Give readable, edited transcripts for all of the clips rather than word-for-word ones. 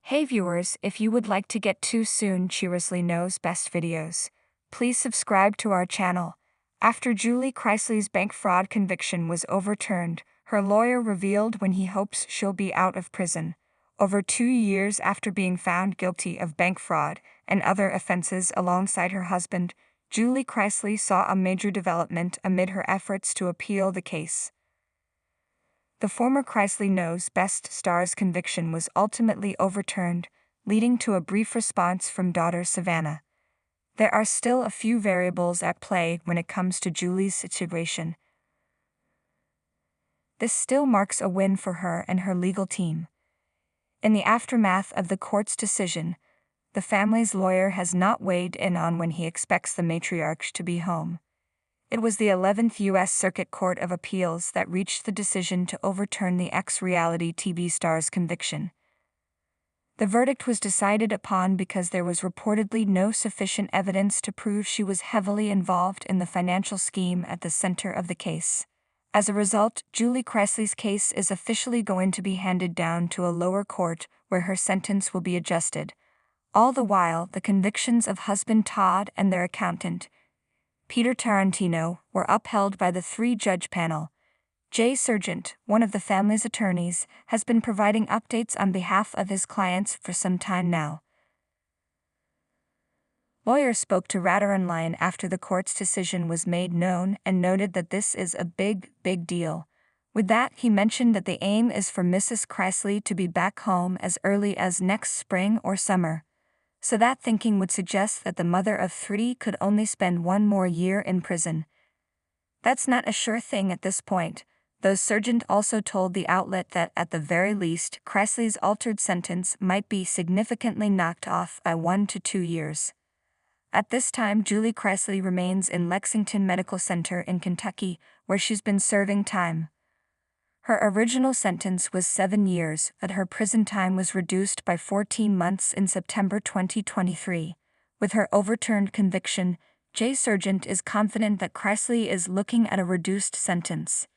Hey viewers, if you would like to get too soon Chirisley Knows best videos, please subscribe to our channel. After Julie Chrisley's bank fraud conviction was overturned, her lawyer revealed when he hopes she'll be out of prison. Over 2 years after being found guilty of bank fraud and other offenses alongside her husband, Julie Chrisley saw a major development amid her efforts to appeal the case. The former Chirisley Knows best star's conviction was ultimately overturned, leading to a brief response from daughter Savannah. There are still a few variables at play when it comes to Julie's situation. This still marks a win for her and her legal team. In the aftermath of the court's decision, the family's lawyer has not weighed in on when he expects the matriarch to be home. It was the 11th U.S. Circuit Court of Appeals that reached the decision to overturn the ex-reality TV star's conviction. The verdict was decided upon because there was reportedly no sufficient evidence to prove she was heavily involved in the financial scheme at the center of the case. As a result, Julie Chrisley's case is officially going to be handed down to a lower court where her sentence will be adjusted. All the while, the convictions of husband Todd and their accountant, Peter Tarantino, were upheld by the 3-judge panel. Jay Sargent, one of the family's attorneys, has been providing updates on behalf of his clients for some time now. Lawyers spoke to Radar Online after the court's decision was made known and noted that this is a big deal. With that, he mentioned that the aim is for Mrs. Chrisley to be back home as early as next spring or summer. So that thinking would suggest that the mother of 3 could only spend 1 more year in prison. That's not a sure thing at this point, though Sargent also told the outlet that at the very least, Chrisley's altered sentence might be significantly knocked off by 1 to 2 years. At this time, Julie Chrisley remains in Lexington Medical Center in Kentucky, where she's been serving time. Her original sentence was 7 years, but her prison time was reduced by 14 months in September 2023. With her overturned conviction, Jay Sargent is confident that Chrisley is looking at a reduced sentence.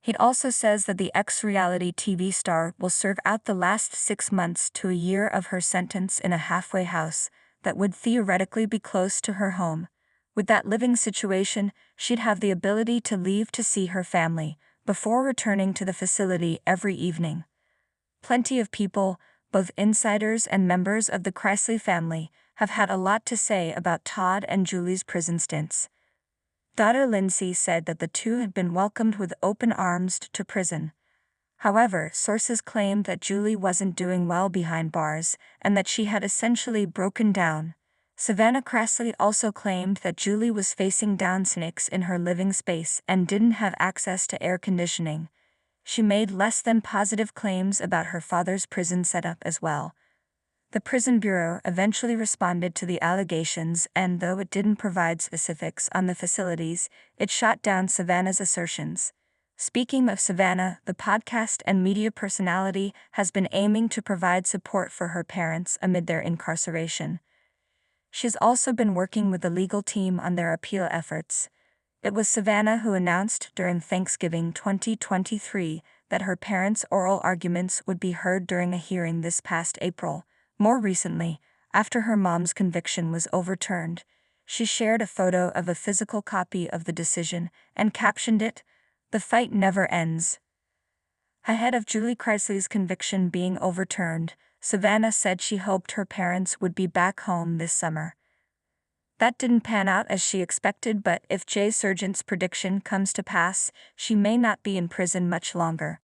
He also says that the ex-reality TV star will serve out the last 6 months to a year of her sentence in a halfway house that would theoretically be close to her home. With that living situation, she'd have the ability to leave to see her family before returning to the facility every evening. Plenty of people, both insiders and members of the Chrisley family, have had a lot to say about Todd and Julie's prison stints. Daughter Lindsay said that the two had been welcomed with open arms to prison. However, sources claimed that Julie wasn't doing well behind bars and that she had essentially broken down. Savannah Chrisley also claimed that Julie was facing down snakes in her living space and didn't have access to air conditioning. She made less than positive claims about her father's prison setup as well. The Prison Bureau eventually responded to the allegations and, though it didn't provide specifics on the facilities, it shot down Savannah's assertions. Speaking of Savannah, the podcast and media personality has been aiming to provide support for her parents amid their incarceration. She's also been working with the legal team on their appeal efforts. It was Savannah who announced during Thanksgiving 2023 that her parents' oral arguments would be heard during a hearing this past April. More recently, after her mom's conviction was overturned, she shared a photo of a physical copy of the decision and captioned it, "The fight never ends." Ahead of Julie Chrisley's conviction being overturned, Savannah said she hoped her parents would be back home this summer. That didn't pan out as she expected, but if Jay Sargent's prediction comes to pass, she may not be in prison much longer.